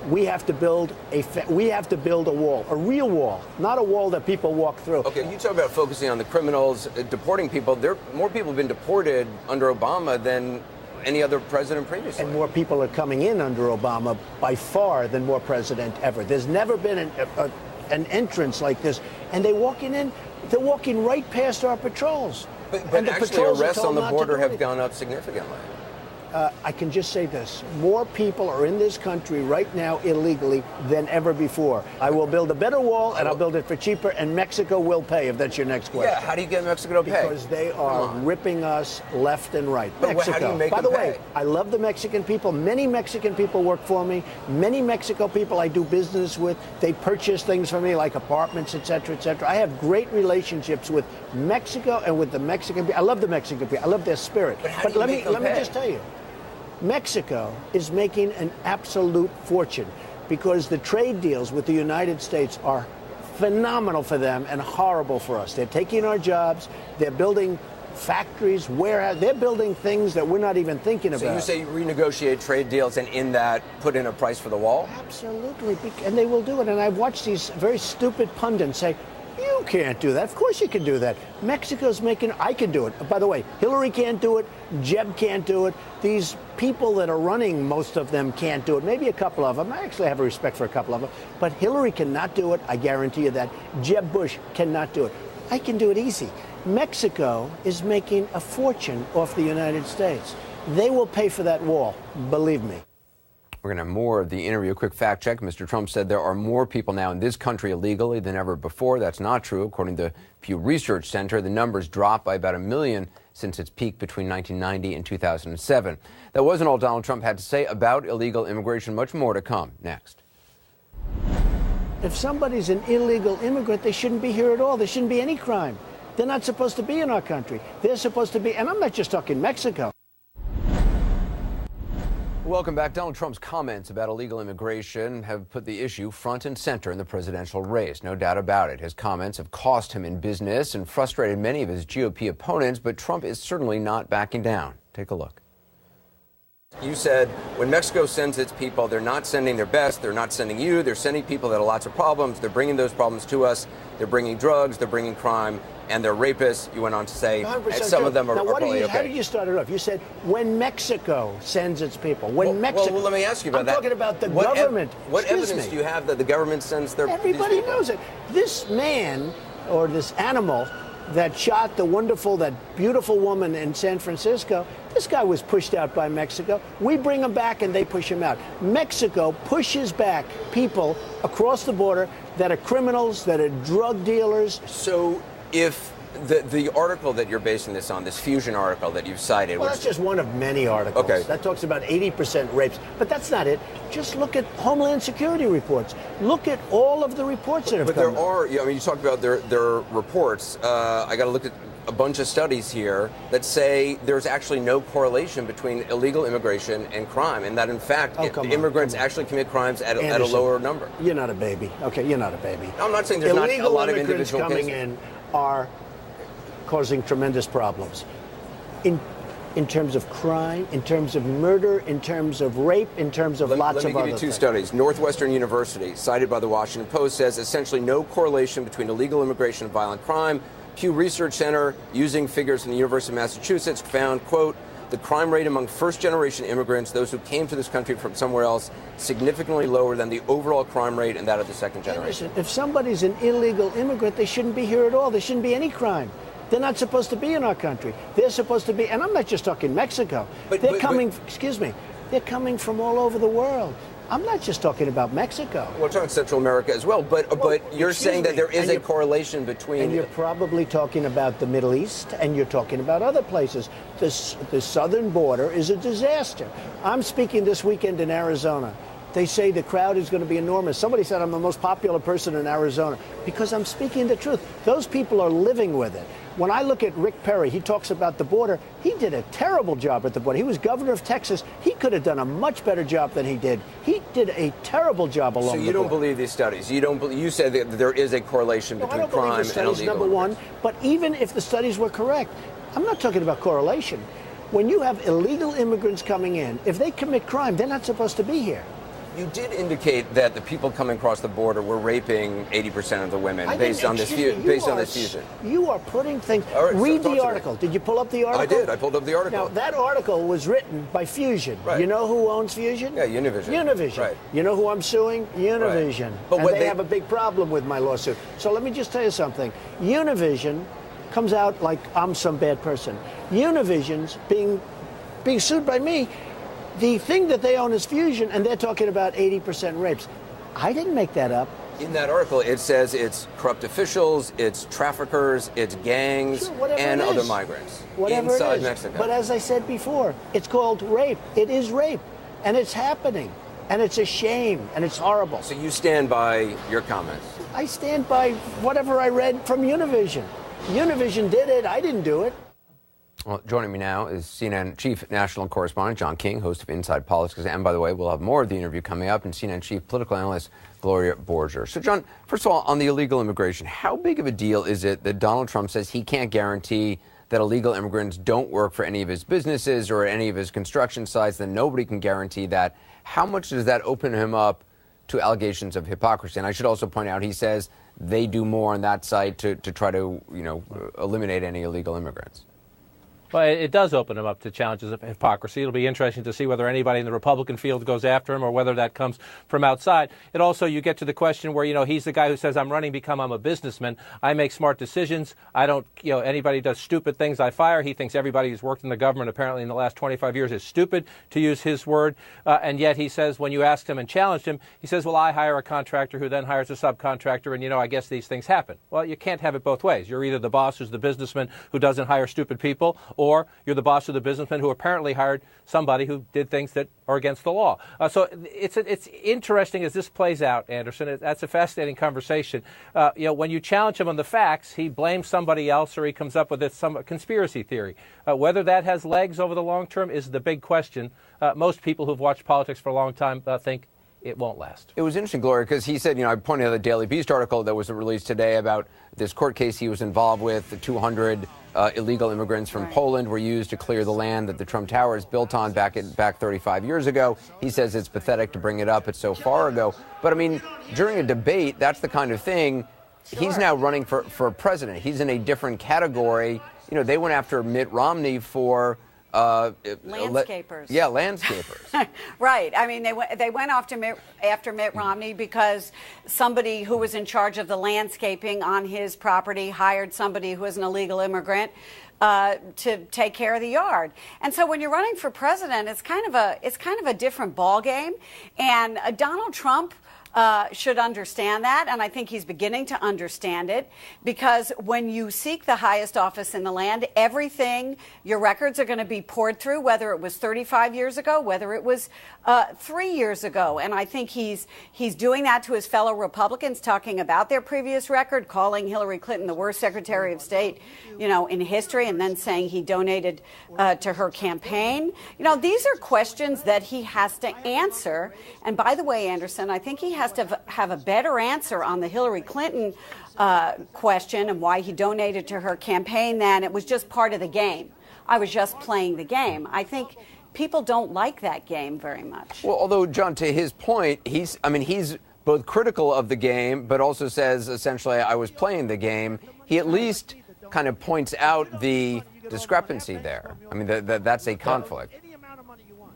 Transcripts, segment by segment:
we have to build a wall, a real wall, not a wall that people walk through. Okay, you talk about focusing on the criminals, deporting people. More people have been deported under Obama than any other president previously. And more people are coming in under Obama by far than more president ever. There's never been an entrance like this. And they're walking right past our patrols. But actually arrests on the border have gone up significantly. I can just say this. More people are in this country right now illegally than ever before. I will build a better wall, and I'll build it for cheaper, and Mexico will pay, if that's your next question. Yeah, how do you get Mexico to pay? Because they are ripping us left and right. But Mexico. how do you make By them the way, pay? I love the Mexican people. Many Mexican people work for me. Many Mexico people I do business with. They purchase things for me, like apartments, et cetera, et cetera. I have great relationships with Mexico and with the Mexican people. I love the Mexican people. I love their spirit. But let me just tell you. Mexico is making an absolute fortune because the trade deals with the United States are phenomenal for them and horrible for us. They're taking our jobs. They're building factories, warehouses. They're building things that we're not even thinking about. So you say renegotiate trade deals and in that put in a price for the wall? Absolutely. And they will do it. And I've watched these very stupid pundits say, you can't do that. Of course you can do that. Mexico's making, I can do it. By the way, Hillary can't do it. Jeb can't do it. These people that are running, most of them can't do it. Maybe a couple of them. I actually have a respect for a couple of them. But Hillary cannot do it. I guarantee you that. Jeb Bush cannot do it. I can do it easy. Mexico is making a fortune off the United States. They will pay for that wall. Believe me. We're going to have more of the interview. A quick fact check. Mr. Trump said there are more people now in this country illegally than ever before. That's not true. According to the Pew Research Center, the numbers dropped by about 1 million since its peak between 1990 and 2007. That wasn't all Donald Trump had to say about illegal immigration. Much more to come next. If somebody's an illegal immigrant, they shouldn't be here at all. There shouldn't be any crime. They're not supposed to be in our country. They're supposed to be, and I'm not just talking Mexico. Welcome back. Donald Trump's comments about illegal immigration have put the issue front and center in the presidential race. No doubt about it. His comments have cost him in business and frustrated many of his GOP opponents, but Trump is certainly not backing down. Take a look. You said when Mexico sends its people, they're not sending their best. They're not sending you. They're sending people that have lots of problems. They're bringing those problems to us. They're bringing drugs. They're bringing crime. And they're rapists. You went on to say some of them are probably okay. How did you start it off? You said when Mexico sends its people. When Mexico. Well, let me ask you about that. I'm talking about the government. What evidence do you have that the government sends their Everybody knows it. This man or this animal that shot that beautiful woman in San Francisco, this guy was pushed out by Mexico. We bring him back and they push him out. Mexico pushes back people across the border that are criminals, that are drug dealers. So if the article that you're basing this on, this Fusion article that you've cited. Well, that's just one of many articles. Okay. That talks about 80% rapes. But that's not it. Just look at Homeland Security reports. Look at all of the reports that have come out. But there are, I mean, you talked about their reports. I got to look at a bunch of studies here that say there's actually no correlation between illegal immigration and crime, and that, in fact, immigrants actually commit crimes at a lower number. You're not a baby. Okay, you're not a baby. I'm not saying there's not a lot of individual coming in are causing tremendous problems in terms of crime, in terms of murder, in terms of rape, in terms of lots of other things. Let me give you two studies. Northwestern University, cited by the Washington Post, says essentially no correlation between illegal immigration and violent crime. Pew Research Center, using figures from the University of Massachusetts, found, quote, the crime rate among first-generation immigrants, those who came to this country from somewhere else, significantly lower than the overall crime rate and that of the second generation. Listen, if somebody's an illegal immigrant, they shouldn't be here at all. There shouldn't be any crime. They're not supposed to be in our country. They're supposed to be, and I'm not just talking Mexico. They're coming from all over the world. I'm not just talking about Mexico. We're talking Central America as well, but you're saying that there is a correlation between... And you're probably talking about the Middle East, and you're talking about other places. The southern border is a disaster. I'm speaking this weekend in Arizona. They say the crowd is going to be enormous. Somebody said I'm the most popular person in Arizona because I'm speaking the truth. Those people are living with it. When I look at Rick Perry, he talks about the border. He did a terrible job at the border. He was governor of Texas. He could have done a much better job than he did. He did a terrible job along the border. So you don't believe these studies? You said that there is a correlation between crime and illegal. Number one, but even if the studies were correct, I'm not talking about correlation. When you have illegal immigrants coming in, if they commit crime, they're not supposed to be here. You did indicate that the people coming across the border were raping 80% of the women based on this fusion. You are putting things. Right, read the article. Did you pull up the article? I did. I pulled up the article. Now, that article was written by Fusion. Right. You know who owns Fusion? Yeah, Univision. Univision. Right. You know who I'm suing? Univision. Right. But and they have a big problem with my lawsuit. So let me just tell you something. Univision comes out like I'm some bad person. Univision's being sued by me. The thing that they own is Fusion, and they're talking about 80% rapes. I didn't make that up. In that article, it says it's corrupt officials, it's traffickers, it's gangs, and other migrants inside Mexico. But as I said before, it's called rape. It is rape, and it's happening, and it's a shame, and it's horrible. So you stand by your comments? I stand by whatever I read from Univision. Univision did it. I didn't do it. Well, joining me now is CNN Chief National Correspondent John King, host of Inside Politics. And by the way, we'll have more of the interview coming up, and CNN Chief Political Analyst Gloria Borger. So, John, first of all, on the illegal immigration, how big of a deal is it that Donald Trump says he can't guarantee that illegal immigrants don't work for any of his businesses or any of his construction sites, that nobody can guarantee that? How much does that open him up to allegations of hypocrisy? And I should also point out, he says they do more on that site to try to, eliminate any illegal immigrants. Well, it does open him up to challenges of hypocrisy. It'll be interesting to see whether anybody in the Republican field goes after him or whether that comes from outside. It also, you get to the question where, he's the guy who says, I'm running because I'm a businessman. I make smart decisions. I don't, anybody does stupid things, I fire. He thinks everybody who's worked in the government apparently in the last 25 years is stupid, to use his word. And yet he says, when you asked him and challenged him, he says, well, I hire a contractor who then hires a subcontractor. And, I guess these things happen. Well, you can't have it both ways. You're either the boss who's the businessman who doesn't hire stupid people, or you're the boss of the businessman who apparently hired somebody who did things that are against the law. So it's interesting as this plays out, Anderson. That's a fascinating conversation. When you challenge him on the facts, he blames somebody else or he comes up with some conspiracy theory. Whether that has legs over the long term is the big question. Most people who've watched politics for a long time think it won't last. It was interesting, Gloria, because he said, I pointed out the Daily Beast article that was released today about this court case he was involved with. The 200 illegal immigrants from Poland were used to clear the land that the Trump Tower is built on back 35 years ago. He says it's pathetic to bring it up. It's so far ago. But, during a debate, that's the kind of thing. He's now running for president. He's in a different category. They went after Mitt Romney for landscapers. Landscapers. Right. They went after Mitt Romney because somebody who was in charge of the landscaping on his property hired somebody who was an illegal immigrant to take care of the yard. And so when you're running for president, it's kind of a different ball game. And Donald Trump should understand that, and I think he's beginning to understand it, because when you seek the highest office in the land, your records are going to be poured through, whether it was 35 years ago, whether it was 3 years ago. And I think he's doing that to his fellow Republicans, talking about their previous record, calling Hillary Clinton the worst Secretary of State, in history, and then saying he donated to her campaign. These are questions that he has to answer. And by the way, Anderson, I think he has to have a better answer on the Hillary Clinton question and why he donated to her campaign than it was just part of the game. I was just playing the game. I think people don't like that game very much. Well, although, John, to his point, he's both critical of the game, but also says, essentially, I was playing the game. He at least kind of points out the discrepancy there. That's a conflict.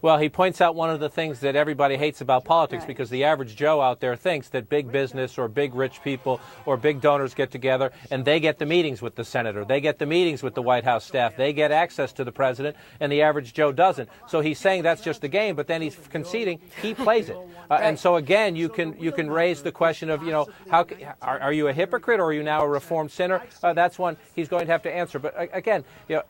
Well, he points out one of the things that everybody hates about politics, because the average Joe out there thinks that big business or big rich people or big donors get together and they get the meetings with the senator. They get the meetings with the White House staff. They get access to the president, and the average Joe doesn't. So he's saying that's just the game, but then he's conceding he plays it. And so, again, you can raise the question of, how are you a hypocrite or are you now a reformed sinner? That's one he's going to have to answer. But, again,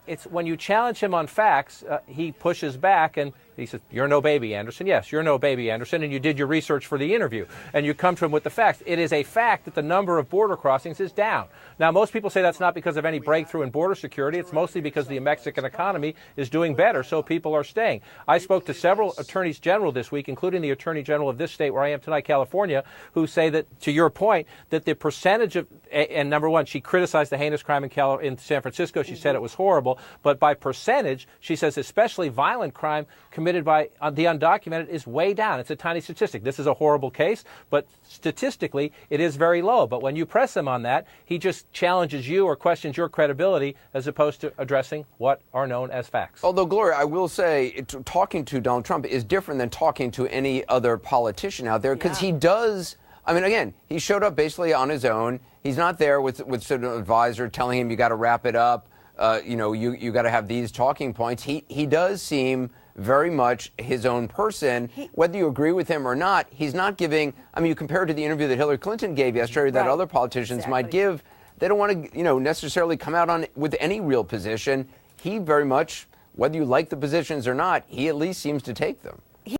it's when you challenge him on facts, he pushes back and he says, you're no baby, Anderson. Yes, you're no baby, Anderson, and you did your research for the interview, and you come to him with the facts. It is a fact that the number of border crossings is down. Now, most people say that's not because of any breakthrough in border security. It's mostly because the Mexican economy is doing better, so people are staying. I spoke to several attorneys general this week, including the attorney general of this state where I am tonight, California, who say that, to your point, that the percentage of, and number one, she criticized the heinous crime in San Francisco. She said it was horrible, but by percentage, she says especially violent crime committed committed by the undocumented is way down. It's a tiny statistic. This is a horrible case, but statistically, it is very low. But when you press him on that, he just challenges you or questions your credibility as opposed to addressing what are known as facts. Although, Gloria, I will say talking to Donald Trump is different than talking to any other politician out there, because he does. I mean, again, he showed up basically on his own. He's not there with sort of an advisor telling him you got to wrap it up. You got to have these talking points. He does seem very much his own person. Whether you agree with him or not, he's not giving. I mean, you compare it to the interview that Hillary Clinton gave yesterday that other politicians might give. They don't want to, necessarily come out on with any real position. He very much, whether you like the positions or not, he at least seems to take them.